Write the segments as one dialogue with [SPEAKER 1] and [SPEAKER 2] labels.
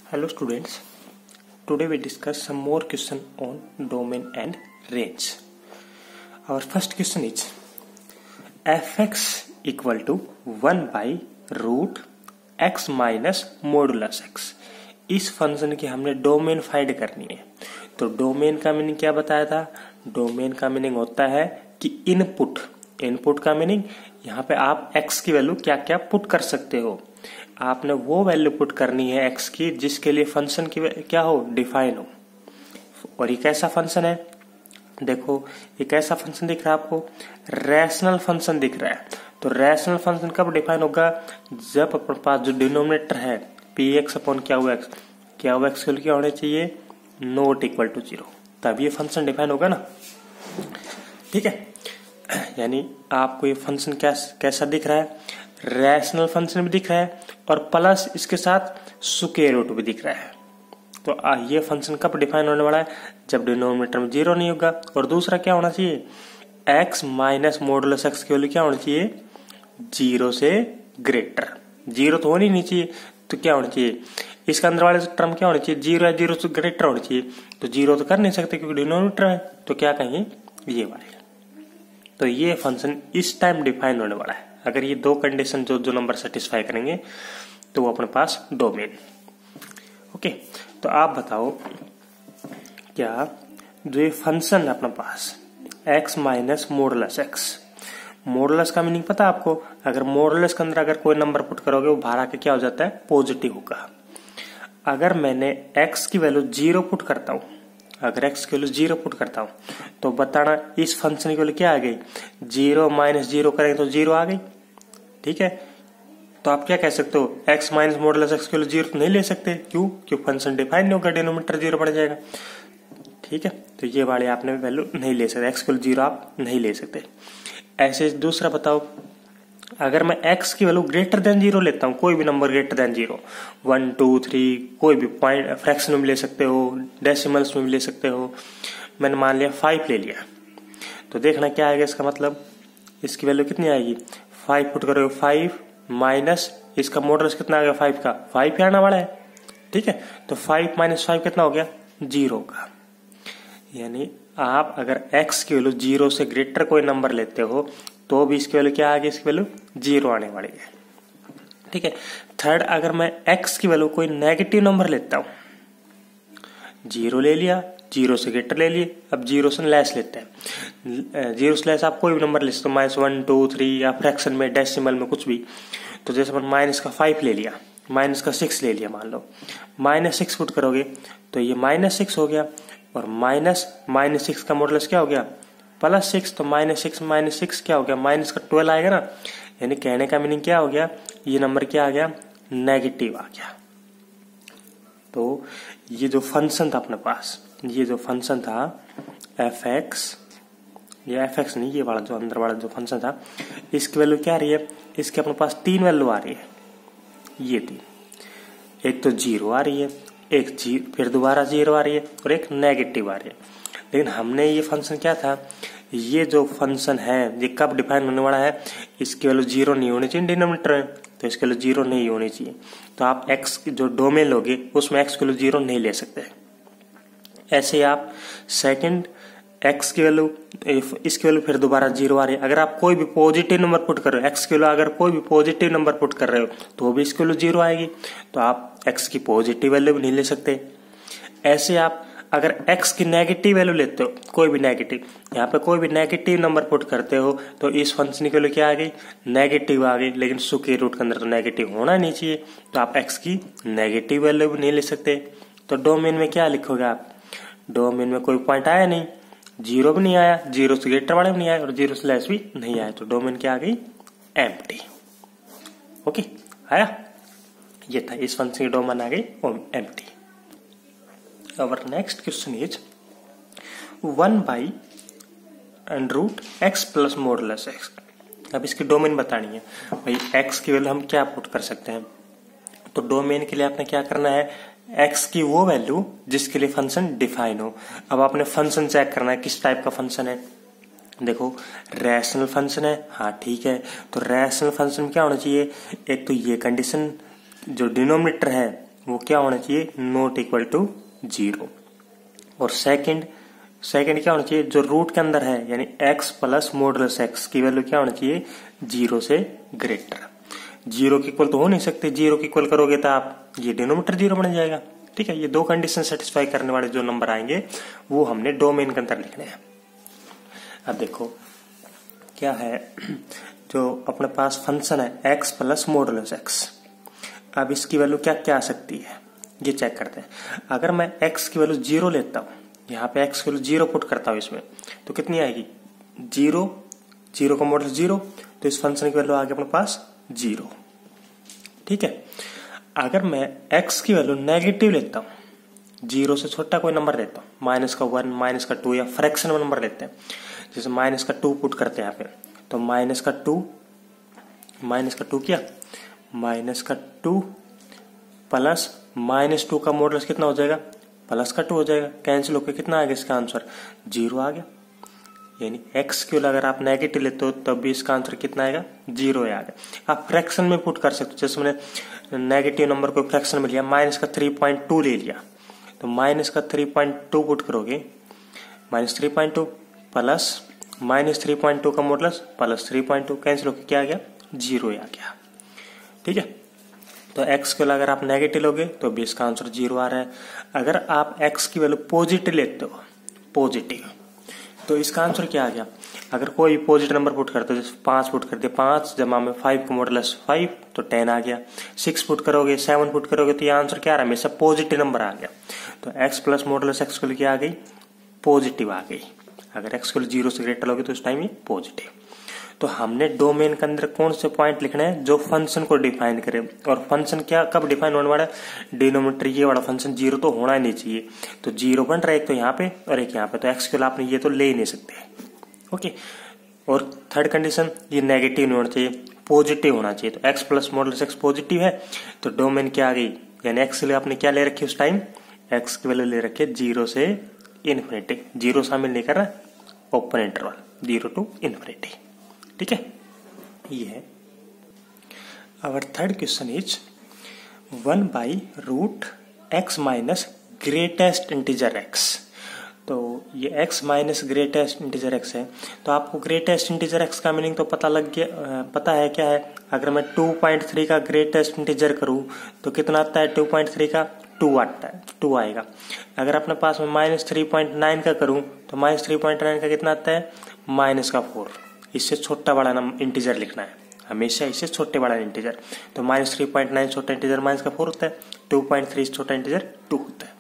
[SPEAKER 1] Hello students, today we discuss some more question on domain and range. Our first question is fx equal to 1 by root x minus modulus x. इस function की हमने domain find करनी है। तो domain का meaning क्या बताया था? डोमेन का मीनिंग होता है कि इनपुट का मीनिंग यहाँ पे आप x की वैल्यू क्या क्या पुट कर सकते हो। आपने वो वैल्यू पुट करनी है x की जिसके लिए फंक्शन की क्या हो, डिफाइन हो। और ये कैसा फंक्शन है? देखो ये कैसा फंक्शन दिख रहा है आपको? रैशनल फंक्शन दिख रहा है। तो रैशनल फंक्शन कब डिफाइन होगा? जब अपने पास जो डिनोमिनेटर है px अपॉन क्या हुआ x क्या होना चाहिए, नॉट इक्वल टू 0, तब ये फंक्शन डिफाइन होगा ना। ठीक है, यानी आपको ये फंक्शन कैसा दिख रहा है? रैशनल फंक्शन भी दिख रहा है और प्लस इसके साथ स्क्वायर रूट भी दिख रहा है। तो ये फंक्शन कब डिफाइन होने वाला है? जब डिनोमिनेटर में 0 नहीं होगा। और दूसरा क्या होना चाहिए? x माइनस मॉडुलस x की वैल्यू क्या होनी चाहिए? 0 से ग्रेटर। 0 तो होनी नहीं चाहिए, तो क्या होना चाहिए? इसके अंदर वाले टर्म क्या होनी चाहिए? 0 या 0 से ग्रेटर होनी चाहिए। तो 0 तो कर नहीं सकते क्योंकि डिनोमिनेटर है, तो क्या कहेंगे? ये वाले। तो ये फंक्शन इस टाइम डिफाइन होने वाला है। अगर ये दो कंडीशन जो नंबर सेटिस्फाई करेंगे तो वो अपने पास डोमेन। ओके, तो आप बताओ क्या जो ये फंक्शन है अपने पास x minus modulus x, modulus का मीनिंग पता है आपको? अगर मॉडुलस के अंदर अगर कोई नंबर पुट करोगे वो बाहर आके क्या हो जाता है? पॉजिटिव होगा। अगर मैंने x की वैल्यू 0 पुट करता हूं, अगर x की वैल्यू 0 पुट करता हूं तो बताना इस फंक्शन की वैल्यू क्या आ गई? 0 माइनस 0 करेंगे तो 0 आ गई। ठीक है, तो आप क्या कह सकते हो? x माइनस मॉडुलस x की वैल्यू 0 तो नहीं ले सकते। क्यों? क्योंकि फंक्शन डिफाइन नहीं होगा, डिनोमिनेटर 0 पड़ जाएगा। ठीक है, तो ये वाले आपने वैल्यू नहीं ले सकते, x की वैल्यू 0 आप नहीं ले सकते। ऐसे दूसरा बताओ, अगर मैं x की वैल्यू ग्रेटर देन 0 लेता हूं, कोई भी नंबर ग्रेटर देन 0, 1 2 3, कोई भी पॉइंट फ्रैक्शन में भी ले सकते हो, डेसिमल्स में भी ले सकते हो। मैंने मान लिया 5 ले लिया, तो देखना क्या आएगा इसका मतलब, इसकी वैल्यू कितनी आएगी? 5 पुट करोगे, 5 माइनस इसका मॉडुलस कितना आ गया? 5 का 5 ही आना वाला है। ठीक है, तो 5 माइनस 5 कितना हो गया? 0 का। यानी आप अगर x की वैल्यू 0 से ग्रेटर कोई नंबर लेते हो तो भी इसकी वैल्यू क्या आ गई? इसकी वैल्यू 0 आने वाली है। ठीक है, थर्ड, अगर मैं x की वैल्यू कोई नेगेटिव नंबर लेता हूं, 0 ले लिया, 0 से ग्रेटर ले लिए, अब 0 से लेस लेते हैं। 0 से लेस आप कोई भी नंबर ले सकते हो, -1 2 3 या फ्रैक्शन में, डेसिमल में, कुछ भी। तो जैसे अपन माइनस का 5 ले लिया, माइनस का 6 ले लिया, मान लो -6 पुट करोगे तो ये -6 हो गया। और माइनस 6 का मॉडुलस क्या हो गया? +6, तो -6 क्या हो गया? माइनस का 12 आएगा ना। यानी कहने का मीनिंग क्या हो गया? ये नंबर क्या आ गया? नेगेटिव आ गया। तो ये जो फंक्शन था अपने पास, ये जो फंक्शन था fx, ये fx नहीं, ये वाला जो अंदर वाला जो फंक्शन था, इसकी वैल्यू क्या आ रही है? इसके अपने पास 3 वैल्यू आ रही है। ये 3, एक तो 0 आ रही है, एक फिर दोबारा 0 आ रही है और एक नेगेटिव आ रही है। लेकिन हमने ये फंक्शन क्या था, ये जो फंक्शन है ये कब डिफाइन होने वाला है? इसकी वैल्यू 0 नहीं होनी चाहिए, डिनोमिनेटर है तो इसकी वैल्यू 0 नहीं होनी चाहिए। तो आप x जो डोमेन लोगे उसमें x की वैल्यू 0 नहीं ले सकते। ऐसे आप सेकंड x की वैल्यू, इसकी वैल्यू फिर दोबारा 0 आ रही है। अगर आप कोई भी पॉजिटिव नंबर पुट कर रहे हो, x की वैल्यू अगर कोई भी पॉजिटिव नंबर पुट कर रहे हो तो भी इसकी वैल्यू 0 आएगी। तो आप x की पॉजिटिव वैल्यू भी नहीं ले सकते। ऐसे आप अगर x की नेगेटिव वैल्यू लेते हो, कोई भी नेगेटिव, यहाँ पे कोई भी नेगेटिव नंबर पुट करते हो तो इस फंक्शन की वैल्यू क्या आ गई? नेगेटिव आ गई। लेकिन स्क्वायर रूट के अंदर तो नेगेटिव होना नहीं चाहिए, तो आप x की नेगेटिव वैल्यू भी नहीं ले सकते। तो डोमेन में क्या लिखोगे आप? डोमेन में कोई पॉइंट आया नहीं, 0 भी नहीं आया, 0 से ग्रेटर वाले भी नहीं आया और 0 से लेस भी नहीं आया, तो डोमेन क्या आ गई? एम्प्टी। ओके, आया? ये था, इस फंक्शन की डोमेन आ गई empty. Our next question is 1 by √ x plus modulus x। अब इसकी डोमेन बतानी है भाई, x की वैल्यू हम क्या पुट कर सकते हैं। तो डोमेन के लिए आपने क्या करना है? x की वो वैल्यू जिसके लिए फंक्शन डिफाइन हो। अब आपने फंक्शन चेक करना है किस टाइप का फंक्शन है। देखो रैशनल फंक्शन है, हाँ ठीक है। तो रैशनल फंक्शन में क्या होना चाहिए? एक तो ये कंडीशन, जो डिनोमिनेटर है वो क्या होना चाहिए, नॉट इक्वल टू 0। और सेकंड क्या होना चाहिए, जो रूट के अंदर है यानी x प्लस मॉडुलस x की वैल्यू क्या होना चाहिए, 0 से ग्रेटर। 0 के इक्वल तो हो नहीं सकते, 0 के इक्वल करोगे तो आप ये डिनोमिनेटर 0 बन जाएगा। ठीक है, ये दो कंडीशन सेटिस्फाई करने वाले जो नंबर आएंगे वो हमने डोमेन के अंदर लिखने हैं। अब देखो क्या है, जो अपने पास फंक्शन है x प्लस मॉडुलस x, अब इसकी वैल्यू क्या क्या आ सकती है ये चेक करते हैं। अगर मैं x की वैल्यू 0 लेता हूं, यहाँ पे x की वैल्यू 0 पुट करता हूं इसमें, तो कितनी आएगी, 0 का मॉडुलस 0, तो इस फंक्शन की वैल्यू आ गई अपने पास 0। ठीक है, अगर मैं x की वैल्यू नेगेटिव लेता हूं, 0 से छोटा कोई नंबर लेता हूं, माइनस का 1, माइनस का 2 या फ्रैक्शन में नंबर लेते हैं, जैसे माइनस का 2 पुट करते हैं यहाँ पे, तो माइनस का 2 क्या, माइनस का 2 प्लस माइनस 2 का मॉडुलस कितना हो जाएगा, प्लस का 2 हो जाएगा, कैंसिल होकर कितना आ गया इसका आंसर, 0 आ गया। यानी x की वैल्यू अगर आप नेगेटिव लेते हो तब भी इसका आंसर कितना आएगा, 0 आ गया। आप फ्रैक्शन में पुट कर सकते हो, जैसे मैंने नेगेटिव नंबर को फ्रैक्शन में लिया, माइनस का 3.2 ले लिया, तो माइनस का 3.2 पुट करोगे, माइनस 3.2 प्लस माइनस 3.2 का मॉडुलस प्लस 3.2, कैंसिल होकर क्या आ गया, 0 आ गया। ठीक है, तो x की वैल्यू अगर आप नेगेटिव लोगे तो भी इसका आंसर 0 आ रहा है। अगर आप x की वैल्यू पॉजिटिव लेते हो, पॉजिटिव, तो इसका आंसर क्या आ गया, अगर कोई पॉजिटिव नंबर पुट करते हो, जैसे 5 पुट कर दिया, 5 जमा में 5 का मॉडुलस 5, तो 10 आ गया। 6 पुट करोगे, 7 पुट करोगे, तो ये आंसर क्या आ रहा है, हमेशा पॉजिटिव नंबर आ गया। तो x प्लस मॉडुलस x की वैल्यू क्या आ गई, पॉजिटिव आ गई। अगर x की वैल्यू 0 से ग्रेटर होगी तो उस टाइम ये पॉजिटिव। तो हमने डोमेन के अंदर कौन से पॉइंट लिखने हैं, जो फंक्शन को डिफाइन करे। और फंक्शन क्या कब डिफाइन होने वाला है, डिनोमिनेटर ये वाला फंक्शन 0 तो होना ही नहीं चाहिए, तो 0 बन रहा है एक तो यहाँ पे और एक यहाँ पे, तो x के लिए आपने ये तो ले ही नहीं सकते। ओके, और थर्ड कंडीशन, ये नेगेटिव नहीं होना चाहिए, पॉजिटिव होना चाहिए। तो x plus modulus x positive है, तो डोमेन क्या आ गई, यानी x के लिए आपने क्या ले रखी उस टाइम, x की वैल्यू ले रखी है 0 से इन्फिनिटी, 0 शामिल नहीं कर रहा, ओपन इंटरवल 0 to इन्फिनिटी। ठीक है, ये है। Our third question is 1/√x minus greatest integer x। तो ये x minus greatest integer x है, तो आपको ग्रेटेस्ट इंटीजर x का मीनिंग तो पता लग गया, पता है क्या है। अगर मैं 2.3 का ग्रेटेस्ट इंटीजर करूं तो कितना आता है, 2.3 का 2 आता है, 2 आएगा। अगर अपने पास में -3.9 का करूं तो -3.9 का कितना आता है, -4। इससे छोटा बड़ा इंटीजर लिखना है, हमेशा इससे छोटे बड़ा इंटीजर। तो -3.9 छोटा इंटीजर -4 होता है, 2.3 छोटा इंटीजर 2 होता है।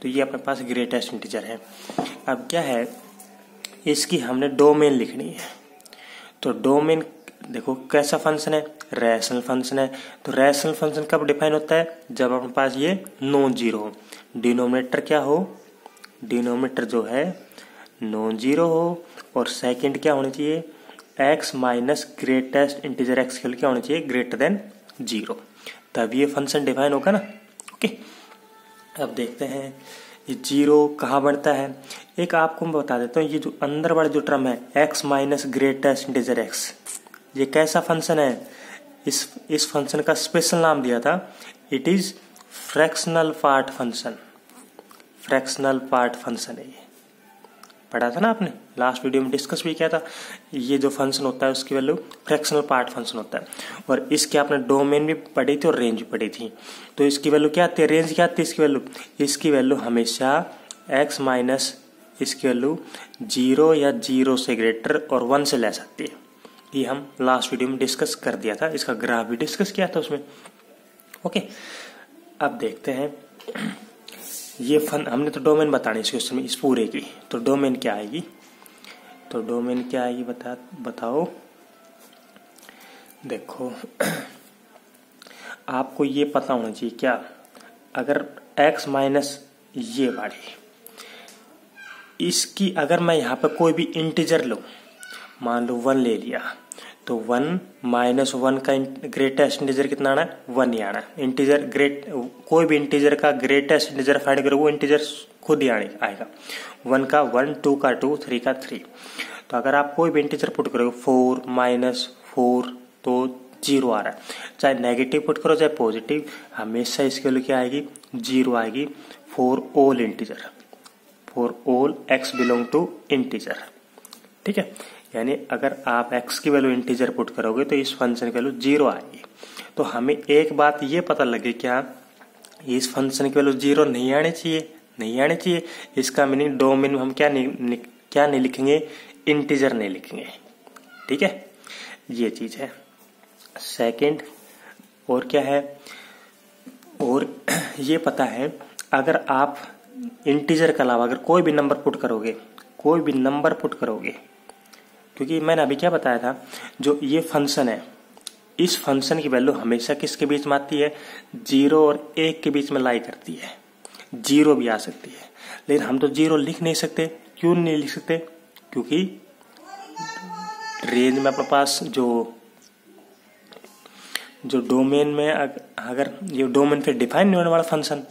[SPEAKER 1] तो ये अपने पास ग्रेटेस्ट इंटीजर है। अब क्या है, इसकी हमने डोमेन लिखनी है। तो डोमेन देखो कैसा फंक्शन है, रैशनल फंक्शन है। तो रैशनल फंक्शन कब डिफाइन होता है, जब अपने पास ये नॉन जीरो हो, डिनोमिनेटर क्या हो, डिनोमिनेटर जो है नॉन जीरो हो, और सेकंड क्या होना चाहिए, x minus greatest integer x के लिए क्या होना चाहिए, ग्रेटर देन 0, तब ये फंक्शन डिफाइन होगा ना। ओके, अब देखते हैं ये 0 कहाँ बनता है। एक आपको मैं बता देता हूँ, ये जो अंदर वाला जो टर्म है x minus greatest integer x, ये कैसा फंक्शन है, इस फंक्शन का स्पेशल नाम दिया था, it is fractional part function. Fractional part function है, ये पढ़ा था ना आपने, लास्ट वीडियो में डिस्कस भी किया था। ये जो फंक्शन होता है उसकी वैल्यू फ्रैक्शनल पार्ट फंक्शन होता है, और इसके आपने डोमेन भी पढ़ी थी और रेंज भी पढ़ी थी। तो इसकी वैल्यू क्या आती है, रेंज क्या आती है इसकी वैल्यू हमेशा x माइनस इसकी वैल्यू 0 या 0 से ग्रेटर और 1 से लेस आती है। ये हम लास्ट वीडियो में डिस्कस कर दिया था, इसका ग्राफ भी डिस्कस किया था उसमें। ओके, अब देखते हैं ये हमने तो डोमेन बतानी इस क्वेश्चन में, इस पूरे की। तो डोमेन क्या आएगी, तो डोमेन क्या आएगी बताओ। देखो आपको ये पता होना चाहिए क्या, अगर x माइनस ये वाली, इसकी अगर मैं यहाँ पे कोई भी इंटीजर लूँ, मान लो 1 ले लिया, तो 1 माइनस 1 का ग्रेटेस्ट इंटीजर कितना आना है, 1 ही आना है। इंटीजर कोई भी इंटीजर का ग्रेटेस्ट इंटीजर फाइंड करो, वो इंटीजर खुद ही आएगा। 1 का 1, 2 का 2, 3 का 3। तो अगर आप कोई भी इंटीजर पुट करोगे 4 -4, तो जीरो आ रहा है। चाहे नेगेटिव पुट करो चाहे पॉजिटिव, हमेशा इसकी वैल्यू क्या आएगी, जीरो आएगी for all integer, for all x belong to integer. ठीक है, यानी अगर आप x की वैल्यू इंटीजर पुट करोगे तो इस फंक्शन की वैल्यू जीरो आएगी। तो हमें एक बात ये पता लगे, क्या इस फंक्शन की वैल्यू जीरो नहीं आनी चाहिए, नहीं आनी चाहिए। इसका मीनिंग डोमेन में हम क्या नहीं लिखेंगे, इंटीजर नहीं लिखेंगे। ठीक है, ये चीज है। सेकंड और क्या है, और ये पता है अगर आप इंटीजर के अलावा अगर कोई भी नंबर पुट करोगे, कोई भी नंबर पुट करोगे, क्योंकि मैंने अभी क्या बताया था, जो ये फंक्शन है इस फंक्शन की वैल्यू हमेशा किसके बीच में आती है, जीरो और एक के बीच में लाई करती है। जीरो भी आ सकती है, लेकिन हम तो जीरो लिख नहीं सकते। क्यों नहीं लिख सकते, क्योंकि रेंज में अपने पास जो डोमेन में अगर ये डोमेन पे डिफाइन नहीं होने वाला फंक्शन,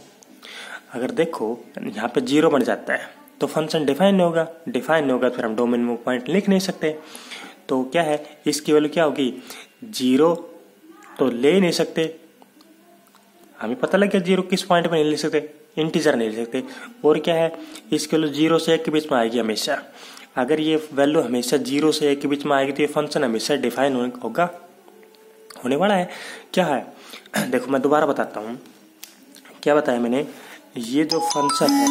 [SPEAKER 1] अगर देखो यहाँ पे जीरो बन जाता है तो फंक्शन डिफाइन नहीं होगा, डिफाइन नहीं होगा फिर हम डोमेन में पॉइंट लिख नहीं सकते। तो क्या है, इसकी वैल्यू क्या होगी, जीरो तो ले ही नहीं सकते, हमें पता लग गया जीरो किस पॉइंट में नहीं ले सकते, इंटीजर नहीं ले सकते। और क्या है, इसकी वैल्यू जीरो से एक के बीच में आएगी हमेशा। अगर ये वैल्यू हमेशा जीरो से एक के बीच में आएगी तो ये फंक्शन हमेशा डिफाइन होगा, होने वाला है। क्या है, देखो मैं दोबारा बताता हूँ, क्या बताया मैंने, ये जो फंक्शन है,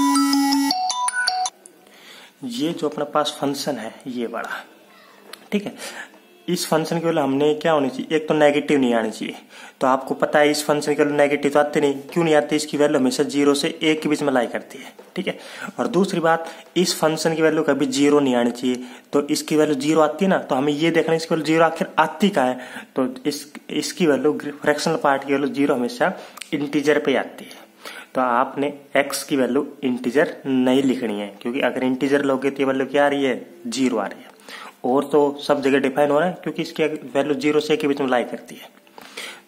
[SPEAKER 1] ये जो अपने पास फंक्शन है ये बड़ा, ठीक है, इस फंक्शन की वैल्यू हमने क्या होनी चाहिए, एक तो नेगेटिव नहीं आनी चाहिए। तो आपको पता है इस फंक्शन की वैल्यू नेगेटिव तो आती नहीं, क्यों नहीं आती, इसकी वैल्यू हमेशा जीरो से एक के बीच में लाई करती है। ठीक है, और दूसरी बात, इस फंक्शन की वैल्यू कभी जीरो नहीं आनी चाहिए। तो इसकी वैल्यू जीरो आती है ना, तो हमें ये देखना इसकी वैल्यू जीरो आखिर आती कहाँ है, तो इसकी वैल्यू फ्रैक्शनल पार्ट की वैल्यू जीरो हमेशा इंटीजर पे आती है। तो आपने x की वैल्यू इंटीजर नहीं लिखनी है, क्योंकि अगर इंटीजर लोगे तो ये वैल्यू क्या आ रही है, जीरो आ रही है। और तो सब जगह डिफाइन हो रहा है क्योंकि इसकी वैल्यू जीरो से के बीच में लाई करती है।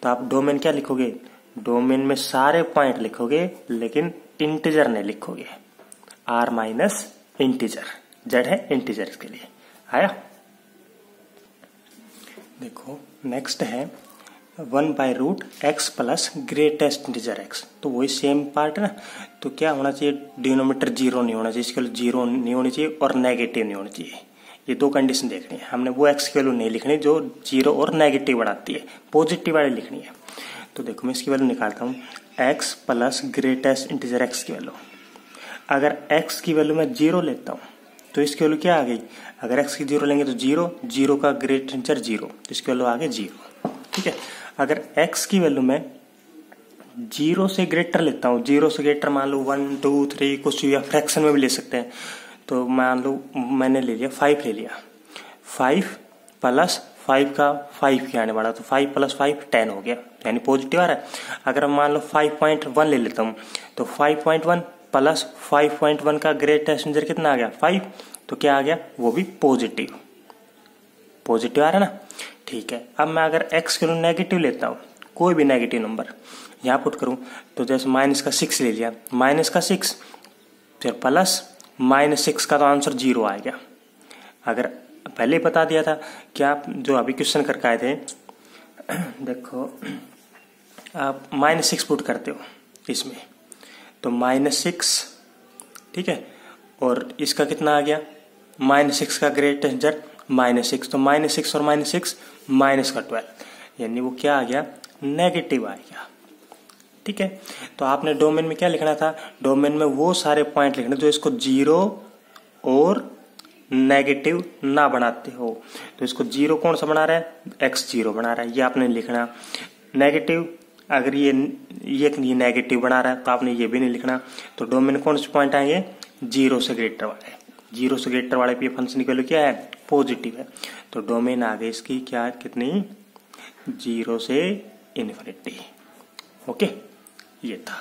[SPEAKER 1] तो आप डोमेन क्या लिखोगे, डोमेन में सारे पॉइंट लिखोगे लेकिन इंटीजर नहीं लिखोगे, r माइनस इंटीजर, z है इंटीजर के लिए। आया, देखो नेक्स्ट है 1/√x plus greatest integer x। तो वही सेम पार्ट है ना, तो क्या होना चाहिए, डिनोमिनेटर जीरो नहीं होना चाहिए, इसके लिए जीरो नहीं होनी चाहिए और नेगेटिव नहीं होनी चाहिए। ये दो कंडीशन देखनी है हमने, वो x की वैल्यू नहीं लिखनी जो जीरो और नेगेटिव बढ़ाती है, पॉजिटिव वाली लिखनी है। तो देखो मैं इसकी वैल्यू निकालता हूँ, x plus greatest integer x की वैल्यू। अगर x की वैल्यू मैं जीरो लेता हूँ तो इसकी वैल्यू क्या आ गई, अगर x की जीरो लेंगे तो जीरो, जीरो का ग्रेट इंटीजर जीरो, तो इसकी वैल्यू आ गई जीरो। ठीक है, अगर x की वैल्यू मैं जीरो से ग्रेटर लेता हूँ, जीरो से ग्रेटर मान लो 1 2 3 कुछ या फ्रैक्शन में भी ले सकते हैं। तो मान लो मैंने ले लिया 5 ले लिया, 5 प्लस 5 का 5 क्या आने वाला, तो 5 प्लस 5 10 हो गया, यानी पॉजिटिव आ रहा है। अगर मान लो 5.1 ले लेता हूँ तो 5.1 प्लस 5.1 का ग्रेटेस्ट इंटीजर कितना आ गया, 5, तो क्या आ गया, वो भी पॉजिटिव, पॉजिटिव आ रहा है ना। ठीक है, अब मैं अगर x के लिए नेगेटिव लेता हूँ, कोई भी नेगेटिव नंबर यहाँ पुट करूँ, तो जैसे माइनस का 6 ले लिया, माइनस का 6 फिर प्लस -6 का तो आंसर जीरो आ गया। अगर पहले ही बता दिया था कि आप जो अभी क्वेश्चन करके आए थे, देखो आप -6 पुट करते हो इसमें, तो -6, ठीक है, और इसका कितना आ गया, -6 का ग्रेटेस्ट इंटीजर -6, तो -6 और -6 माइनस का 12, यानी वो क्या आ गया, नेगेटिव आ गया। ठीक है, तो आपने डोमेन में क्या लिखना था, डोमेन में वो सारे पॉइंट लिखने जो इसको जीरो और नेगेटिव ना बनाते हो। तो इसको जीरो कौन सा बना रहा है, x जीरो बना रहा है, ये आपने लिखना। नेगेटिव अगर ये नेगेटिव बना रहा है तो आपने ये भी नहीं लिखना। तो डोमेन कौन से पॉइंट आएंगे, जीरो से ग्रेटर वाले, जीरो से ग्रेटर वाले पे फंक्शन की वैल्यू क्या है, पॉजिटिव है। तो डोमेन आ गई इसकी क्या, कितनी, जीरो से इन्फिनिटी। ओके, ये था।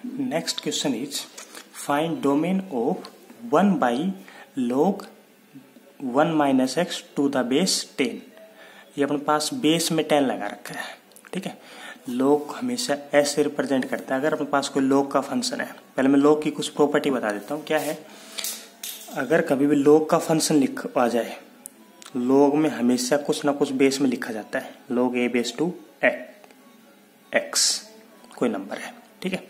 [SPEAKER 1] Next question is find domain of 1/log 1 minus x to the base 10। ये अपने पास बेस में 10 लगा रखा है। ठीक है, log हमेशा s से रिप्रेजेंट करता है। अगर अपने पास कोई log का फंक्शन है, पहले मैं log की कुछ प्रॉपर्टी बता देता हूँ। क्या है, अगर कभी भी log का फंक्शन लिख आ जाए, log में हमेशा कुछ ना कुछ बेस में लिखा जाता है, log a base to x कोई नंबर है, ठीक है।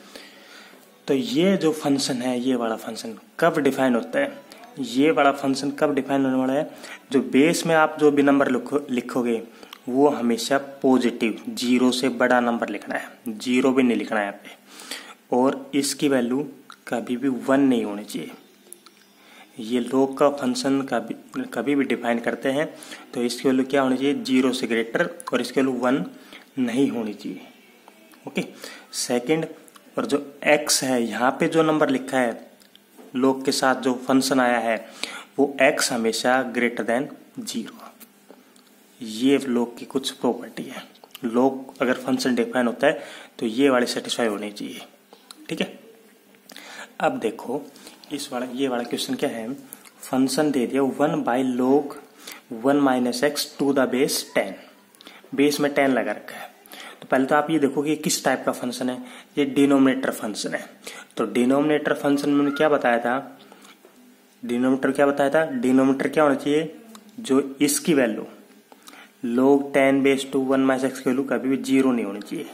[SPEAKER 1] तो ये जो फंक्शन है, ये वाला फंक्शन कब डिफाइन होता है, ये वाला फंक्शन कब डिफाइन होने वाला है, जो बेस में आप जो भी नंबर लिखोगे वो हमेशा पॉजिटिव, 0 से बड़ा नंबर लिखना है, 0 भी नहीं लिखना है यहाँ पे, और इसकी वैल्यू कभी भी 1 नहीं होनी चाहिए। ये log का फंक्शन कभी भी डिफाइन करते हैं तो इसकी वैल्यू क्या होनी चाहिए, 0 से ग्रेटर, और इसकी वैल्यू 1 नहीं होनी चाहिए, ओके। सेकंड, और जो x है यहाँ पे जो नंबर लिखा है log के साथ जो फंक्शन आया है वो x हमेशा ग्रेटर देन 0। ये log की कुछ प्रॉपर्टी है। log अगर फंक्शन डिफाइन होता है तो ये वाली सेटिस्फाई होनी चाहिए, ठीक है। अब देखो ये वाला क्वेश्चन क्या है, फंक्शन दे दिया 1/log 1 - x to the base 10, base में 10 लगा रखा है। तो पहले तो आप ये देखो कि किस टाइप का फंक्शन है, ये डिनोमिनेटर फंक्शन है। तो डिनोमिनेटर फंक्शन में क्या बताया था, डिनोमिनेटर क्या होना चाहिए, जो इसकी value log 10 base to 1 - x की वैल्यू कभी भी 0 नहीं होनी चाहिए।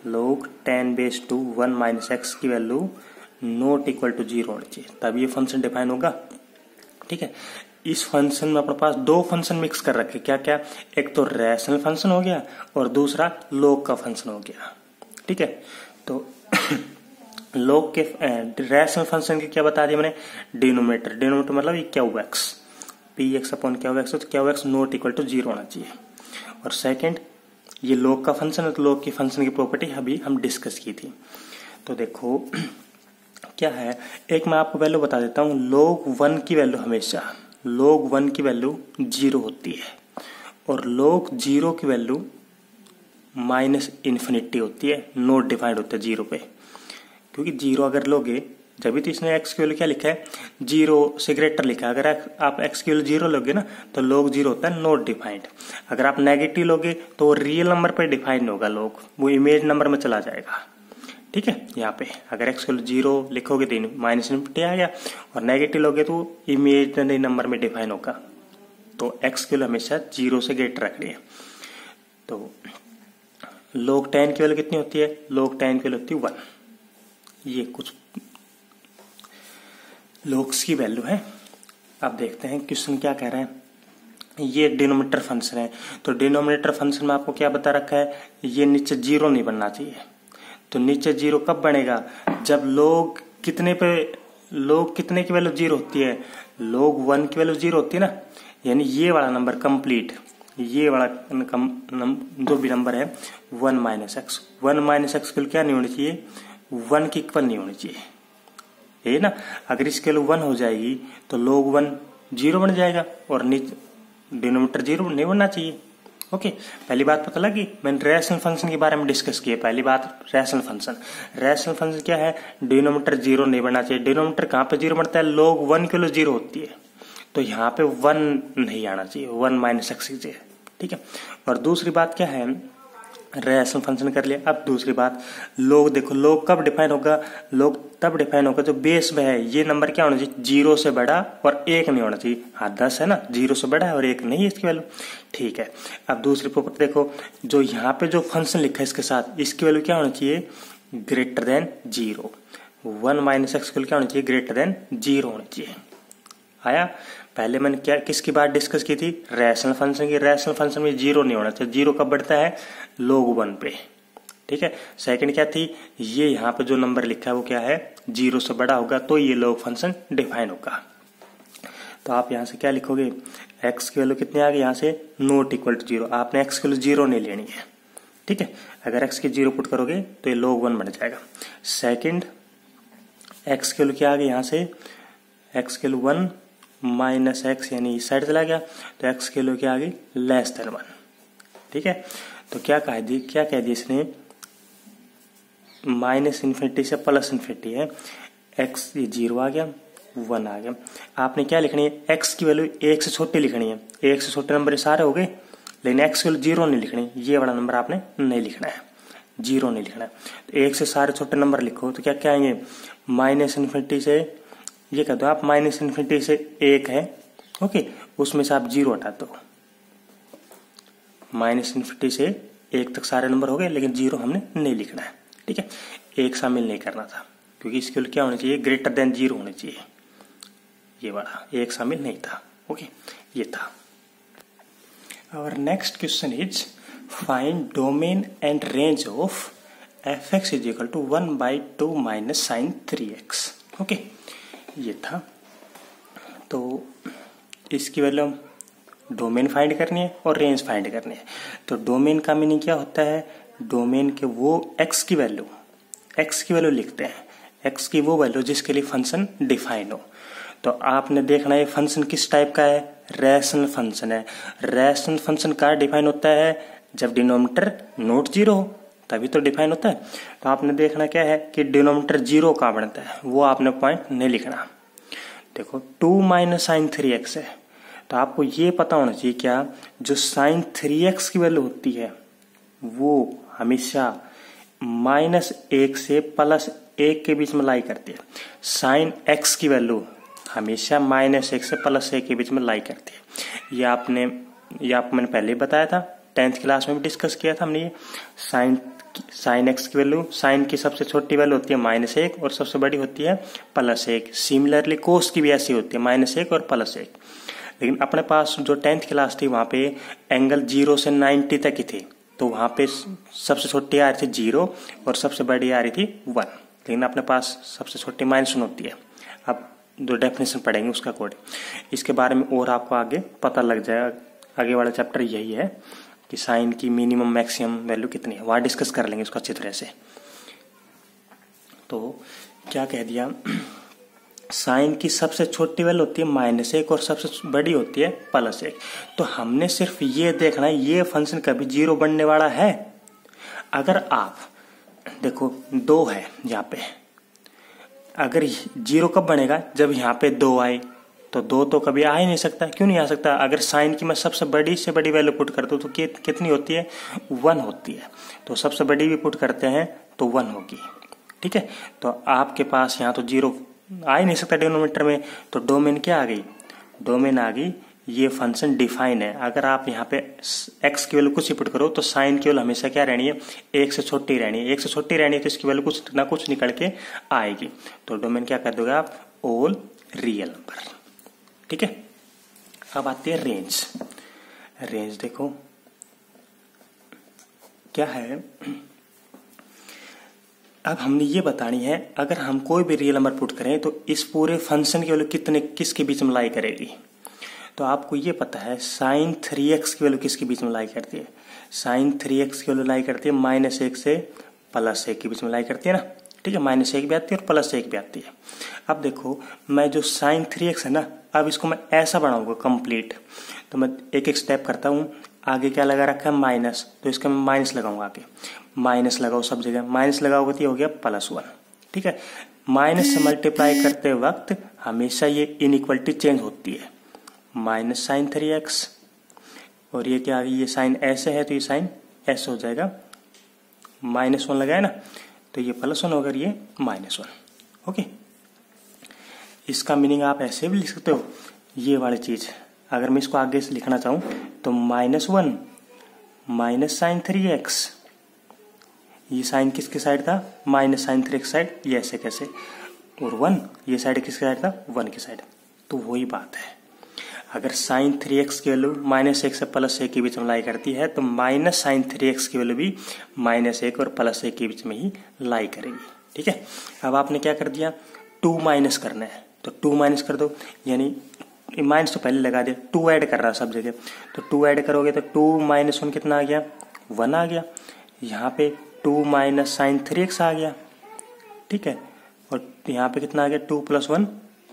[SPEAKER 1] log 10 बेस टू 1 - x की वैल्यू नॉट इक्वल टू 0 होनी चाहिए, तभी ये फंक्शन डिफाइन होगा, ठीक है। इस फंक्शन में अपने पास दो फंक्शन मिक्स कर रखे, क्या क्या, एक तो रैशनल फंक्शन हो गया और दूसरा log का फंक्शन हो गया, ठीक है। तो log के रैशनल फंक्शन के क्या बता दिया मैंने, डिनोमिनेटर मतलब ये QX, px/QX, तो QX नॉट इक्वल टू 0 होना चाहिए। और सेकंड, ये log का फंक्शन है, तो log की फंक्शन की प्रॉपर्टी अभी हम डिस्कस की थी। तो देखो क्या है, एक मैं आपको वैल्यू बता देता हूँ, log 1 की वैल्यू हमेशा log 1 की वैल्यू 0 होती है, और log 0 की वैल्यू -∞ होती है, नॉट डिफाइंड होता है 0 पे, क्योंकि 0 अगर लोगे, जब भी तो इसने x की वैल्यू क्या लिखा है, 0 से ग्रेटर लिखा है। अगर आप x की वैल्यू 0 लोगे ना तो log 0 होता है नॉट डिफाइंड। अगर आप नेगेटिव लोगे तो रियल नंबर पर डिफाइन होगा log, वो इमेज नंबर में चला जाएगा, ठीक है। यहाँ पे अगर x को 0 लिखोगे तो -∞ आ गया, और नेगेटिव लोगे तो इमेजिनरी नंबर में डिफाइन होगा। तो x की वैल्यू हमेशा 0 से ग्रेटर रखनी है। तो log 10 की वैल्यू कितनी होती है, log 10 की वैल्यू होती है 1। ये कुछ logs की वैल्यू है। अब देखते हैं क्वेश्चन क्या कह रहे हैं। ये डिनोमिनेटर फंक्शन है, तो डिनोमिनेटर फंक्शन में आपको क्या बता रखा है, ये नीचे 0 नहीं बनना चाहिए। तो नीचे 0 कब बनेगा, जब log कितने की वैल्यू 0 होती है, log 1 की वैल्यू 0 होती है ना, यानी ये वाला नंबर कंप्लीट, ये वाला जो भी नंबर है 1 - x, 1 - x की क्या नहीं होनी चाहिए, 1 की इक्वल नहीं होनी चाहिए, ये ना। अगर इसके वैल्यू 1 हो जाएगी तो log 1 0 बन जाएगा, और नीचे डिनोमिनेटर 0 नहीं बनना चाहिए, ओके। पहली बात पता लगी, मैंने रैशनल फंक्शन के बारे में डिस्कस किया। पहली बात रैशनल फंक्शन क्या है, डिनोमिनेटर 0 नहीं बनना चाहिए। डिनोमिनेटर कहाँ पे 0 बनता है, log 1 की वैल्यू 0 होती है, तो यहाँ पे 1 नहीं आना चाहिए, 1 - x की जगह, ठीक है। और दूसरी बात क्या है, रैशनल फंक्शन कर लिया। अब दूसरी बात, log देखो, log कब डिफाइन होगा, log तब डिफाइन होगा जो बेस में है ये नंबर क्या होना चाहिए, 0 से बड़ा और 1 नहीं होना चाहिए। हाँ 10 है ना, 0 से बड़ा है और 1 नहीं है इसकी वैल्यू, ठीक है। अब दूसरी प्रॉपर्टी देखो, जो यहाँ पे जो फंक्शन लिखा है इसके साथ, इसकी वैल्यू क्या होना चाहिए, ग्रेटर देन 0। 1 - x की क्या होना चाहिए, ग्रेटर देन 0 होना चाहिए। आया, पहले मैंने क्या किसकी बात डिस्कस की थी, रैशनल फंक्शन की। रैशनल फंक्शन में 0 नहीं होना चाहिए, 0 कब बढ़ता है, log 1 पे, ठीक है। सेकंड क्या थी, ये यहाँ पे जो नंबर लिखा है वो क्या है, 0 से बड़ा होगा तो ये log फंक्शन डिफाइन होगा। तो आप यहाँ से क्या लिखोगे, x की वैल्यू कितनी आ गई, यहाँ से नॉट इक्वल टू 0। आपने x की वैल्यू 0 नहीं लेनी है, ठीक है। अगर x की 0 पुट करोगे तो ये log 1 बन जाएगा। सेकंड, x की वैल्यू क्या आ गई, यहाँ से x की वैल्यू 1 - x, यानी इस साइड चला गया, तो x की वैल्यू क्या आ गई, <1, ठीक है। तो क्या कह दिया इसने, -∞ से +∞ है, x ये 0 आ गया, 1 आ गया। आपने क्या लिखनी है, x की वैल्यू 1 से छोटी लिखनी है, 1 से छोटे नंबर सारे हो गए, लेकिन x की वैल्यू 0 नहीं लिखनी, ये वाला नंबर आपने नहीं लिखना है, 0 नहीं लिखना है। तो 1 से सारे छोटे नंबर लिखो तो क्या क्या आएंगे, -∞ से, ये कह दो आप -∞ से 1 है, ओके, उसमें से आप 0 हटा दो। -∞ से 1 तक सारे नंबर हो गए, लेकिन 0 हमने नहीं लिखना है। ठीक है, 1 शामिल नहीं करना था, क्योंकि इसके लिए क्या होना चाहिए, ग्रेटर देन 0 होना चाहिए। ये वाला 1 शामिल नहीं था। ओके, ये था। Our next question is find domain and range of f(x) is equal to 1/2 minus sin 3x। Okay, ये था। तो इसकी वैल्यू डोमेन फाइंड करनी है और रेंज फाइंड करनी है। तो डोमेन का मीनिंग क्या होता है, डोमेन के वो x की वैल्यू लिखते हैं, x की वो वैल्यू जिसके लिए फंक्शन डिफाइन हो। तो आपने देखना है फंक्शन किस टाइप का है, रैशनल फंक्शन है। रैशनल फंक्शन का डिफाइन होता है जब डिनोमिनेटर नॉट 0 हो, तभी तो डिफाइन होता है। तो आपने देखना क्या है कि डिनोमिनेटर 0 का बनता है, वो आपने पॉइंट नहीं लिखना। देखो 2 माइनस साइन 3x है, तो आपको ये पता होना चाहिए क्या, जो साइन 3x की वैल्यू होती है वो हमेशा -1 से +1 के बीच में लाई करती है। साइन x की वैल्यू हमेशा -1 से +1 के बीच में लाई करती है। ये आपको मैंने पहले ही बताया था, 10th क्लास में भी डिस्कस किया था हमने। ये साइन x की वैल्यू, साइन की सबसे छोटी वैल्यू होती है -1 और सबसे बड़ी होती है +1। सिमिलरली कोस की भी ऐसी होती है -1 और +1। लेकिन अपने पास जो 10th क्लास थी वहां पे एंगल 0 से 90 तक ही थे, तो वहां पे सबसे छोटी आ रही थी 0 और सबसे बड़ी आ रही थी 1। लेकिन अपने पास सबसे छोटी -1 होती है। अब जो डेफिनेशन पढ़ेंगे उसका कोड, इसके बारे में और आपको आगे पता लग जाएगा। आगे वाला चैप्टर यही है कि साइन की मिनिमम मैक्सिमम वैल्यू कितनी है, वहां डिस्कस कर लेंगे उसको अच्छी तरह से। तो क्या कह दिया, साइन की सबसे छोटी वैल्यू होती है -1 और सबसे बड़ी होती है +1। तो हमने सिर्फ ये देखना है ये फंक्शन कभी 0 बनने वाला है। अगर आप देखो 2 है यहाँ पे, अगर 0 कब बनेगा, जब यहाँ पे 2 आए, तो 2 तो कभी आ ही नहीं सकता। क्यों नहीं आ सकता, अगर साइन की मैं सबसे बड़ी से बड़ी वैल्यू पुट कर दूं तो कितनी होती है, 1 होती है। तो सबसे बड़ी भी पुट करते हैं तो 1 होगी। ठीक है, तो आपके पास यहाँ तो 0 आ ही नहीं सकता डिनोमिनेटर में, तो डोमेन क्या आ गई, डोमेन आ गई ये फंक्शन डिफाइन है। अगर आप यहाँ पे x की वैल्यू कुछ ही पुट करो तो साइन की वैल्यू हमेशा क्या रहनी है, 1 से छोटी रहनी है। 1 से छोटी रहनी है तो इसकी वैल्यू कुछ ना कुछ निकल के आएगी। तो डोमेन क्या कर दोगे आप, ऑल रियल नंबर। ठीक है, अब आती है रेंज। रेंज देखो क्या है, अब हमने ये बतानी है अगर हम कोई भी रियल नंबर पुट करें तो इस पूरे फंक्शन की वैल्यू किसके बीच में लाई करेगी। तो आपको ये पता है साइन 3x की वैल्यू किसके बीच में लाई करती है, साइन 3x की वैल्यू लाई करती है -1 से +1 के बीच में लाई करती है ना। ठीक है, -1 भी आती है और +1 भी आती है। अब देखो मैं जो साइन 3x है ना, अब इसको मैं ऐसा बनाऊंगा कंप्लीट। तो मैं एक एक स्टेप करता हूँ। आगे क्या लगा रखा है, माइनस, तो इसका मैं माइनस लगाऊंगा। आगे माइनस लगाओ, सब जगह माइनस लगाओगे तो ये हो गया +1। ठीक है, माइनस से मल्टीप्लाई करते वक्त हमेशा ये इनइक्वलिटी चेंज होती है, माइनस साइन 3x, और ये क्या आ गई, ये साइन ऐसे है तो ये साइन ऐसे हो जाएगा, -1 लगाया ना तो ये +1 होगा, ये -1। ओके, इसका मीनिंग आप ऐसे भी लिख सकते हो, ये वाली चीज अगर मैं इसको आगे से लिखना चाहूं तो -1 माइनस साइन 3x, ये साइन किसके साइड था, माइनस साइन 3x साइड, ये ऐसे कैसे, और 1 ये साइड किसके साइड था, 1 की साइड। तो वही बात है, अगर साइन 3x की वैल्यू -1 से +1 के बीच में लाई करती है तो माइनस साइन 3x की वैल्यू भी -1 और +1 के बीच में ही लाई करेगी। ठीक है, अब आपने क्या कर दिया, 2 माइनस करना है तो 2 माइनस कर दो, यानी माइनस तो पहले लगा दिया, 2 ऐड कर रहा सब जगह, तो 2 ऐड करोगे तो 2 - 1 कितना आ गया, 1 आ गया। यहाँ पे 2 माइनस साइन 3x आ गया। ठीक है, और यहाँ पे कितना आ गया, 2 + 1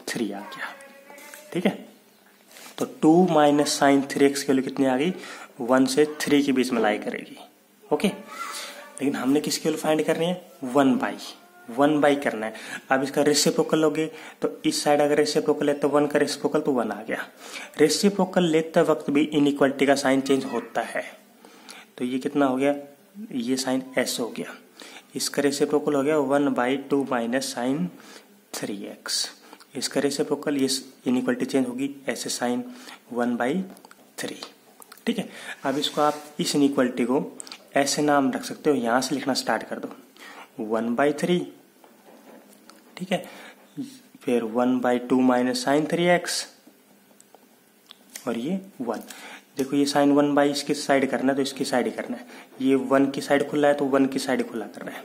[SPEAKER 1] 3 आ गया। ठीक है, तो 2 माइनस साइन 3x की वैल्यू कितनी आ गई, 1 से 3 के बीच में लाई करेगी। ओके, लेकिन हमने किसकी वैल्यू फाइंड करनी है, 1/1 करना है। अब इसका रेसिप्रोकल लोगे तो इस साइड अगर रेसिप्रोकल है तो 1 का रेसिप्रोकल तो 1 आ गया। रेसिप्रोकल लेते वक्त भी इनइक्वालिटी का साइन चेंज होता है, तो ये कितना हो गया, ये साइन ऐसे हो गया, इसका रेसिप्रोकल हो गया 1/2 माइनस साइन 3x। इसका रेसिप्रोकल ये इनइक्वालिटी चेंज होगी, ऐसे साइन 1/3। ठीक है, अब इसको आप इस इनइक्वालिटी को ऐसे नाम रख सकते हो, यहां से लिखना स्टार्ट कर दो 1/3। ठीक है, फिर 1/2 माइनस साइन 3x और ये 1। देखो ये साइन 1 इसकी साइड करना है तो इसकी साइड करना है, ये 1 की साइड खुला है तो 1 की साइड खुला करना है।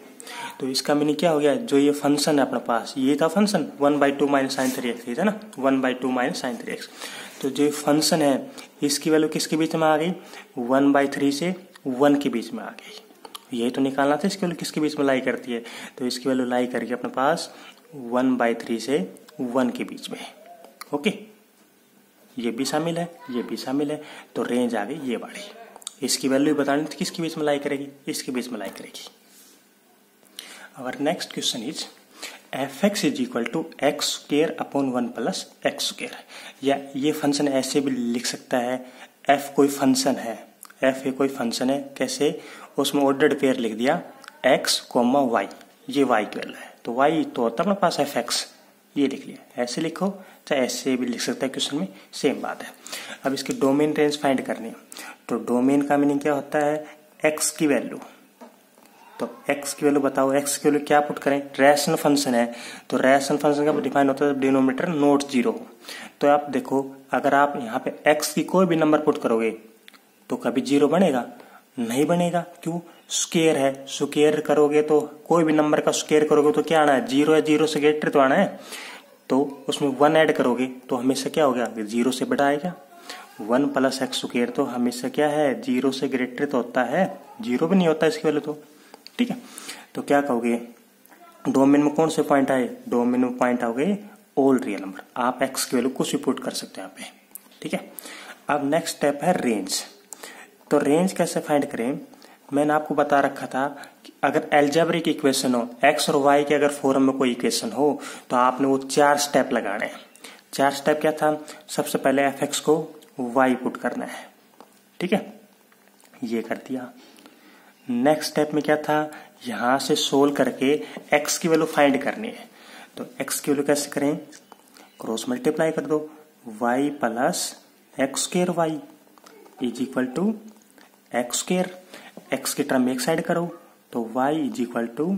[SPEAKER 1] तो इसका मीनिंग क्या हो गया, जो ये फंक्शन है अपने पास, ये था फंक्शन 1/2 माइनस साइन 3x, ये था ना 1/2 माइनस साइन 3x। तो जो फंक्शन है इसकी वैल्यू किसके बीच में आ गई, 1/3 से 1 के बीच में आ गई। यही तो निकालना था इसकी वैल्यू किसके बीच में लाई करती है, तो इसकी वैल्यू लाई करके अपने पास 1/3 से 1 के बीच में। ओके, ये भी शामिल है, ये भी शामिल है, तो रेंज आ गई ये वाली। इसकी वैल्यू बतानी थी किसके बीच में लाई करेगी, इसके बीच में लाई करेगी। Our next question is f(x) is equal to x square upon 1 plus x square. या ये फंक्शन ऐसे भी लिख सकता है, f कोई फंक्शन है, f कोई फंक्शन है, कैसे, उसमें ऑर्डर्ड पेयर लिख दिया x, y, ये y की वैल्यू है, तो y तो होता है अपने पास f(x), ये लिख लिया। ऐसे लिखो चाहे ऐसे भी लिख सकता है, क्वेश्चन में सेम बात है। अब इसकी डोमेन रेंज फाइंड करनी है, तो डोमेन का मीनिंग क्या होता है, x की वैल्यू। तो x की वैल्यू बताओ, x की वैल्यू क्या पुट करें, रैशनल फंक्शन है, तो रैशनल फंक्शन का डिफाइन होता है डिनोमिनेटर नॉट 0। तो आप देखो अगर आप यहाँ पे x की कोई भी नंबर पुट करोगे तो कभी 0 बनेगा, नहीं बनेगा। क्यों, स्क्वायर है, स्क्वायर करोगे तो कोई भी नंबर का स्क्वायर करोगे तो क्या आना है, 0 है, 0 से ग्रेटर तो आना है। तो उसमें 1 ऐड करोगे तो हमेशा क्या हो गया, 0 से बड़ा आएगा। 1 प्लस एक्स स्क्वायर तो हमेशा क्या है, 0 से ग्रेटर तो होता है, 0 भी नहीं होता इसकी वैल्यू तो। ठीक है, तो क्या कहोगे, डोमेन में कौन से पॉइंट आए, डोमेन में पॉइंट आओगे ऑल रियल नंबर। आप एक्स की वैल्यू कुछ भी पुट कर सकते हैं यहाँ पे। ठीक है, अब नेक्स्ट स्टेप है रेंज। तो रेंज कैसे फाइंड करें, मैंने आपको बता रखा था कि अगर एल्जेब्रिक इक्वेशन हो, एक्स और वाई के अगर फॉर्म में कोई इक्वेशन हो तो आपने वो 4 स्टेप लगाने हैं। 4 स्टेप क्या था, सबसे पहले f(x) को y पुट करना है। ठीक है, ये कर दिया। नेक्स्ट स्टेप में क्या था, यहां से सोल्व करके x की वैल्यू फाइंड करनी है। तो x की वैल्यू कैसे करें, क्रॉस मल्टीप्लाई कर दो, y plus x square y is equal to x square. एक्स की टर्म एक साइड करो तो y is equal to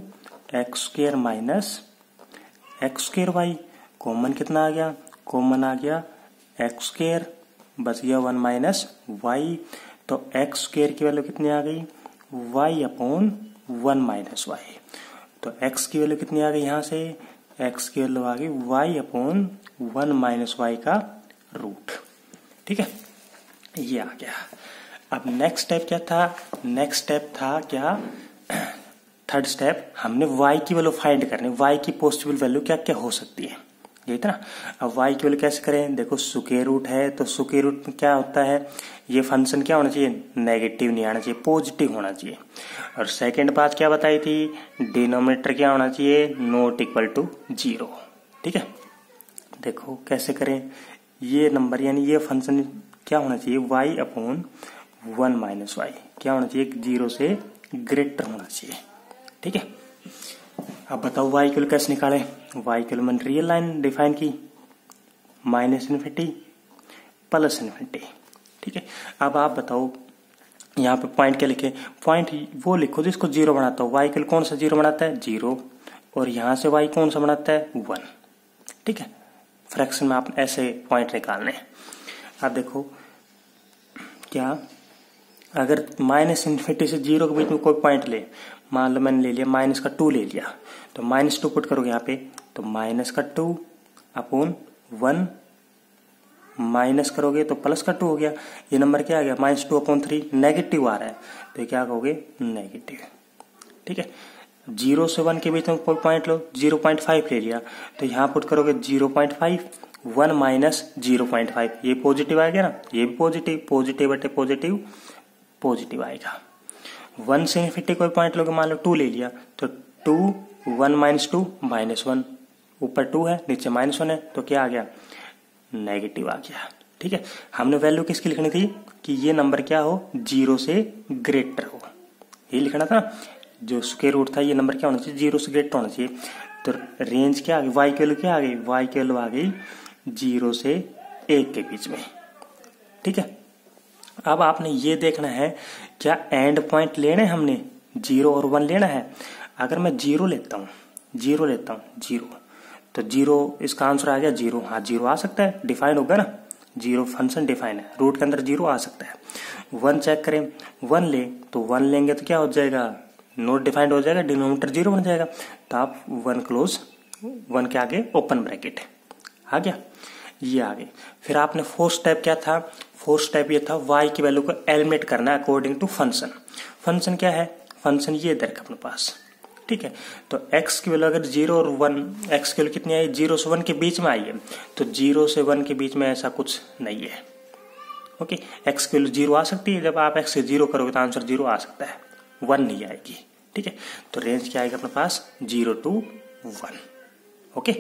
[SPEAKER 1] x square minus x square y. Common कितना आ गया, कॉमन आ गया एक्स स्क्वायर, बच गया 1 माइनस वाई। तो एक्स स्क्वायर की वैल्यू कितनी आ गई, y अपॉन 1 माइनस वाई। तो x की वैल्यू कितनी आ गई, यहां से x की वैल्यू आ गई y अपॉन 1 माइनस वाई का रूट। ठीक है, ये आ गया। अब नेक्स्ट स्टेप क्या था, नेक्स्ट स्टेप था क्या, थर्ड स्टेप, हमने y की वैल्यू फाइंड करनी, y की पॉसिबल वैल्यू क्या क्या हो सकती है, यही था ना। अब y की वैल्यू कैसे करें, देखो स्क्वायर रूट है तो स्क्वायर रूट में क्या होता है, ये फंक्शन क्या होना चाहिए, नेगेटिव नहीं आना चाहिए, पॉजिटिव होना चाहिए। और सेकंड बात क्या बताई थी, डिनोमिनेटर क्या होना चाहिए, नॉट इक्वल टू 0। ठीक है, देखो कैसे करें, ये नंबर यानी ये फंक्शन क्या होना चाहिए, y अपॉन 1 माइनस वाई क्या होना चाहिए, 0 से ग्रेटर होना चाहिए। ठीक है, अब बताओ y की वैल्यू कैसे निकाले, y की वैल्यू मैंने रियल लाइन डिफाइन की, माइनस इन्फिनिटी प्लस इन्फिनिटी। ठीक है, अब आप बताओ यहाँ पे पॉइंट क्या लिखे, पॉइंट वो लिखो जिसको 0 बनाता हो। y की वैल्यू कौन सा 0 बनाता है, 0, और यहां से y कौन सा बनाता है, 1। ठीक है, फ्रैक्शन में आप ऐसे पॉइंट निकालने। अब देखो क्या, अगर माइनस इन्फिनिटी से 0 के बीच में कोई पॉइंट ले, मान लो मैंने ले लिया माइनस का 2 ले लिया, तो -2 पुट करोगे यहाँ पे, तो माइनस का 2 अपॉन 1, माइनस करोगे तो प्लस का 2 हो गया। ये नंबर क्या आ गया, -2 अपॉन 3, नेगेटिव आ रहा है तो क्या कहोगे, नेगेटिव। ठीक है, 0 से 1 के बीच में कोई पॉइंट लो, 0.5 ले लिया, तो यहाँ पुट करोगे 0.5, 1 माइनस 0.5, ये पॉजिटिव आ गया ना, ये भी पॉजिटिव, पॉजिटिव बटे पॉजिटिव, पॉजिटिव आएगा। 1 से इन्फिनिटी कोई पॉइंट लोगे, मान लो 2 ले लिया, तो 2, 1 माइनस 2 -1, ऊपर 2 है नीचे -1 है, तो क्या आ गया, नेगेटिव आ गया। ठीक है, हमने वैल्यू किसकी लिखनी थी कि ये नंबर क्या हो, 0 से ग्रेटर हो, ये लिखना था। जो स्क्वायर रूट था ये नंबर क्या होना चाहिए, 0 से ग्रेटर होना चाहिए। तो रेंज क्या आ गई, y की वैल्यू क्या आ गई, y की वैल्यू आ गई 0 से 1 के बीच में। ठीक है, अब आपने ये देखना है क्या एंड पॉइंट लेने हमने 0 और 1 लेना है। अगर मैं 0 लेता हूँ 0 तो 0 इसका आंसर आ गया 0। हाँ 0 आ सकता है, डिफाइन होगा ना, 0 फंक्शन डिफाइन है, रूट के अंदर 0 आ सकता है। 1 चेक करें, 1 ले तो 1 लेंगे तो क्या हो जाएगा, नोट डिफाइंड हो जाएगा, डिनोमिनेटर 0 बन जाएगा। तो आप 1 क्लोज 1 के आगे ओपन ब्रैकेट आ गया, ये आ गए। फिर आपने फोर्थ स्टेप क्या था, फोर्थ स्टेप ये था y की वैल्यू को एलिमिनेट करना है अकॉर्डिंग टू फंक्शन। फंक्शन क्या है, फंक्शन ये इधर अपने पास। ठीक है, तो x की वैल्यू अगर 0 और 1, x की वैल्यू कितनी आई, 0 से 1 के बीच में आई है, तो 0 से 1 के बीच में ऐसा कुछ नहीं है। ओके, x की वैल्यू 0 आ सकती है, जब आप x से 0 करोगे तो आंसर 0 आ सकता है, 1 नहीं आएगी। ठीक है, तो रेंज क्या आएगा अपने पास 0 to 1। ओके।